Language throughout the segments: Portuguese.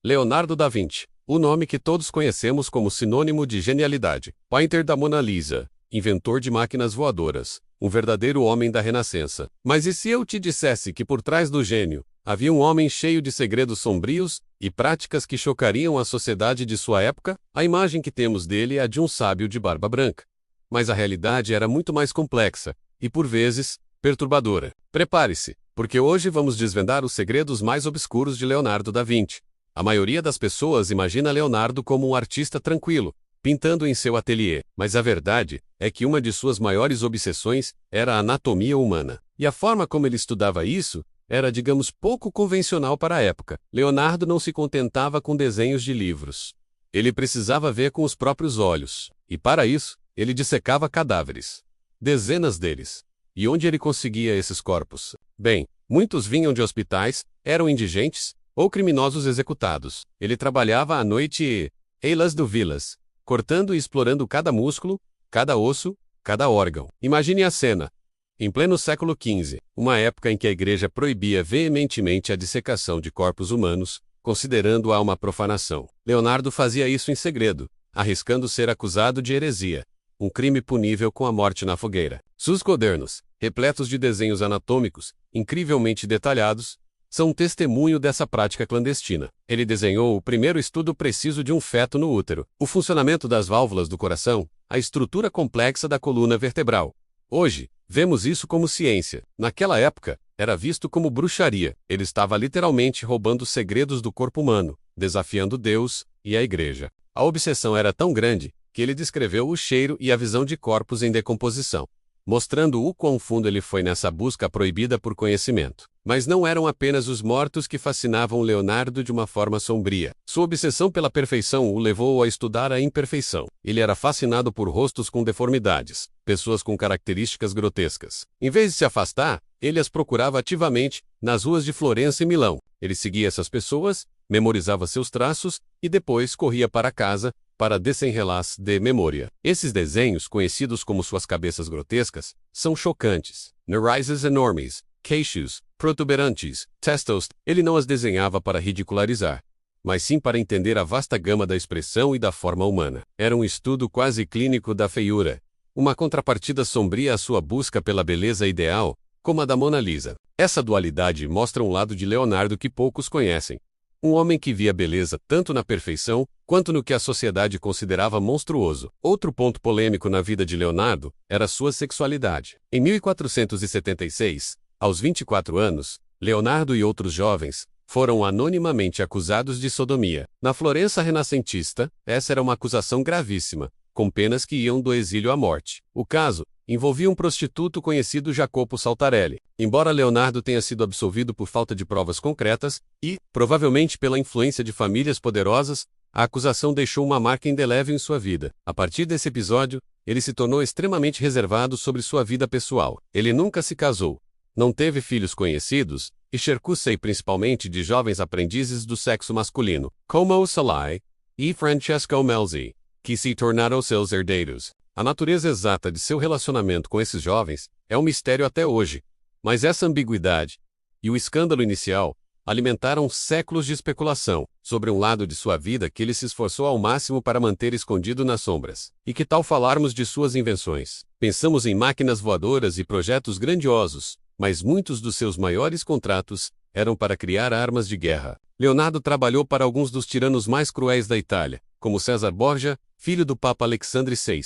Leonardo da Vinci, o nome que todos conhecemos como sinônimo de genialidade. Painter da Mona Lisa, inventor de máquinas voadoras, um verdadeiro homem da Renascença. Mas e se eu te dissesse que por trás do gênio havia um homem cheio de segredos sombrios e práticas que chocariam a sociedade de sua época? A imagem que temos dele é a de um sábio de barba branca. Mas a realidade era muito mais complexa e, por vezes, perturbadora. Prepare-se, porque hoje vamos desvendar os segredos mais obscuros de Leonardo da Vinci. A maioria das pessoas imagina Leonardo como um artista tranquilo, pintando em seu ateliê, mas a verdade é que uma de suas maiores obsessões era a anatomia humana. E a forma como ele estudava isso era, digamos, pouco convencional para a época. Leonardo não se contentava com desenhos de livros. Ele precisava ver com os próprios olhos, e para isso, ele dissecava cadáveres. Dezenas deles. E onde ele conseguia esses corpos? Bem, muitos vinham de hospitais, eram indigentes ou criminosos executados. Ele trabalhava à noite e, eilas do vilas, cortando e explorando cada músculo, cada osso, cada órgão. Imagine a cena. Em pleno século XV, uma época em que a igreja proibia veementemente a dissecação de corpos humanos, considerando-a uma profanação. Leonardo fazia isso em segredo, arriscando ser acusado de heresia, um crime punível com a morte na fogueira. Seus cadernos, repletos de desenhos anatômicos, incrivelmente detalhados, são um testemunho dessa prática clandestina. Ele desenhou o primeiro estudo preciso de um feto no útero, o funcionamento das válvulas do coração, a estrutura complexa da coluna vertebral. Hoje, vemos isso como ciência. Naquela época, era visto como bruxaria. Ele estava literalmente roubando os segredos do corpo humano, desafiando Deus e a igreja. A obsessão era tão grande que ele descreveu o cheiro e a visão de corpos em decomposição, mostrando o quão fundo ele foi nessa busca proibida por conhecimento. Mas não eram apenas os mortos que fascinavam Leonardo de uma forma sombria. Sua obsessão pela perfeição o levou a estudar a imperfeição. Ele era fascinado por rostos com deformidades, pessoas com características grotescas. Em vez de se afastar, ele as procurava ativamente nas ruas de Florença e Milão. Ele seguia essas pessoas, memorizava seus traços e depois corria para casa para desenrolá-los de memória. Esses desenhos, conhecidos como suas cabeças grotescas, são chocantes. Narices enormes, queixos protuberantes, testos. Ele não as desenhava para ridicularizar, mas sim para entender a vasta gama da expressão e da forma humana. Era um estudo quase clínico da feiura, uma contrapartida sombria à sua busca pela beleza ideal, como a da Mona Lisa. Essa dualidade mostra um lado de Leonardo que poucos conhecem. Um homem que via beleza tanto na perfeição, quanto no que a sociedade considerava monstruoso. Outro ponto polêmico na vida de Leonardo era sua sexualidade. Em 1476, aos 24 anos, Leonardo e outros jovens foram anonimamente acusados de sodomia. Na Florença renascentista, essa era uma acusação gravíssima, com penas que iam do exílio à morte. O caso envolvia um prostituto conhecido Jacopo Saltarelli. Embora Leonardo tenha sido absolvido por falta de provas concretas e, provavelmente pela influência de famílias poderosas, a acusação deixou uma marca indelével em sua vida. A partir desse episódio, ele se tornou extremamente reservado sobre sua vida pessoal. Ele nunca se casou, não teve filhos conhecidos, e cercou-se principalmente de jovens aprendizes do sexo masculino, como o Salai e Francesco Melzi, que se tornaram seus herdeiros. A natureza exata de seu relacionamento com esses jovens é um mistério até hoje, mas essa ambiguidade e o escândalo inicial alimentaram séculos de especulação sobre um lado de sua vida que ele se esforçou ao máximo para manter escondido nas sombras. E que tal falarmos de suas invenções? Pensamos em máquinas voadoras e projetos grandiosos, mas muitos dos seus maiores contratos eram para criar armas de guerra. Leonardo trabalhou para alguns dos tiranos mais cruéis da Itália, como César Borgia, filho do Papa Alexandre VI.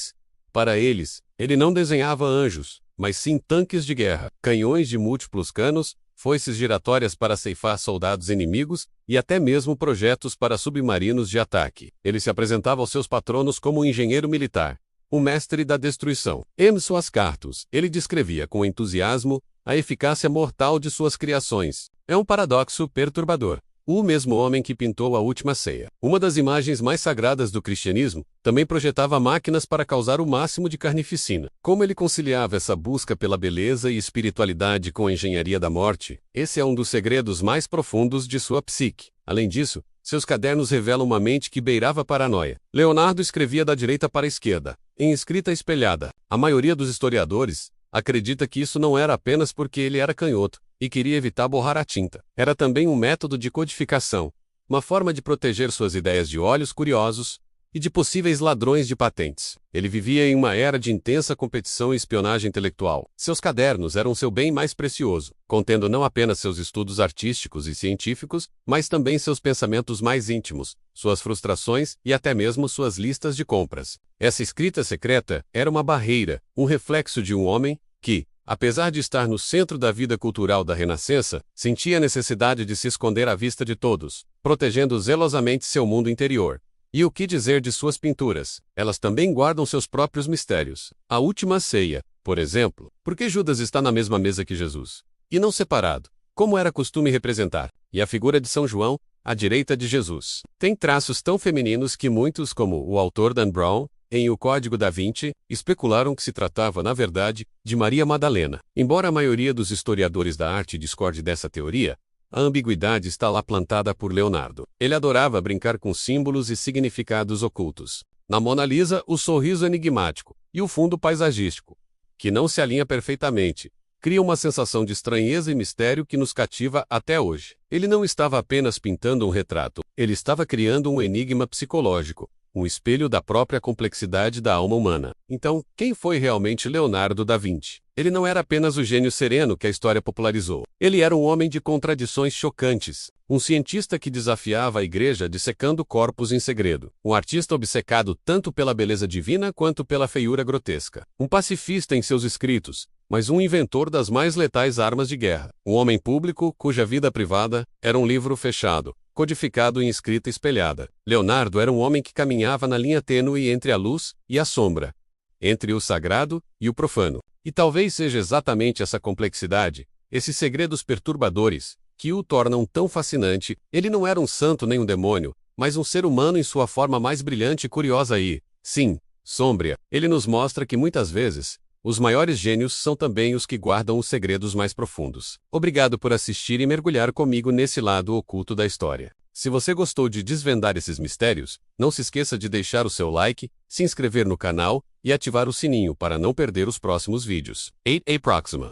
Para eles, ele não desenhava anjos, mas sim tanques de guerra, canhões de múltiplos canos, foices giratórias para ceifar soldados inimigos e até mesmo projetos para submarinos de ataque. Ele se apresentava aos seus patronos como um engenheiro militar, um mestre da destruição. Em suas cartas, ele descrevia com entusiasmo a eficácia mortal de suas criações. É um paradoxo perturbador. O mesmo homem que pintou a Última Ceia, uma das imagens mais sagradas do cristianismo, também projetava máquinas para causar o máximo de carnificina. Como ele conciliava essa busca pela beleza e espiritualidade com a engenharia da morte? Esse é um dos segredos mais profundos de sua psique. Além disso, seus cadernos revelam uma mente que beirava a paranoia. Leonardo escrevia da direita para a esquerda, em escrita espelhada. A maioria dos historiadores acredita que isso não era apenas porque ele era canhoto e queria evitar borrar a tinta. Era também um método de codificação, uma forma de proteger suas ideias de olhos curiosos e de possíveis ladrões de patentes. Ele vivia em uma era de intensa competição e espionagem intelectual. Seus cadernos eram seu bem mais precioso, contendo não apenas seus estudos artísticos e científicos, mas também seus pensamentos mais íntimos, suas frustrações e até mesmo suas listas de compras. Essa escrita secreta era uma barreira, um reflexo de um homem que, apesar de estar no centro da vida cultural da Renascença, sentia a necessidade de se esconder à vista de todos, protegendo zelosamente seu mundo interior. E o que dizer de suas pinturas? Elas também guardam seus próprios mistérios. A Última Ceia, por exemplo. Por que Judas está na mesma mesa que Jesus? E não separado, como era costume representar? E a figura de São João, à direita de Jesus, tem traços tão femininos que muitos, como o autor Dan Brown, em O Código da Vinci, especularam que se tratava, na verdade, de Maria Madalena. Embora a maioria dos historiadores da arte discorde dessa teoria, a ambiguidade está lá plantada por Leonardo. Ele adorava brincar com símbolos e significados ocultos. Na Mona Lisa, o sorriso enigmático e o fundo paisagístico, que não se alinha perfeitamente, cria uma sensação de estranheza e mistério que nos cativa até hoje. Ele não estava apenas pintando um retrato, ele estava criando um enigma psicológico, um espelho da própria complexidade da alma humana. Então, quem foi realmente Leonardo da Vinci? Ele não era apenas o gênio sereno que a história popularizou. Ele era um homem de contradições chocantes, um cientista que desafiava a igreja dissecando corpos em segredo, um artista obcecado tanto pela beleza divina quanto pela feiura grotesca, um pacifista em seus escritos, mas um inventor das mais letais armas de guerra, um homem público cuja vida privada era um livro fechado, codificado em escrita espelhada. Leonardo era um homem que caminhava na linha tênue entre a luz e a sombra, entre o sagrado e o profano. E talvez seja exatamente essa complexidade, esses segredos perturbadores, que o tornam tão fascinante. Ele não era um santo nem um demônio, mas um ser humano em sua forma mais brilhante e curiosa e, sim, sômbria. Ele nos mostra que muitas vezes, os maiores gênios são também os que guardam os segredos mais profundos. Obrigado por assistir e mergulhar comigo nesse lado oculto da história. Se você gostou de desvendar esses mistérios, não se esqueça de deixar o seu like, se inscrever no canal e ativar o sininho para não perder os próximos vídeos. 8 Proxima.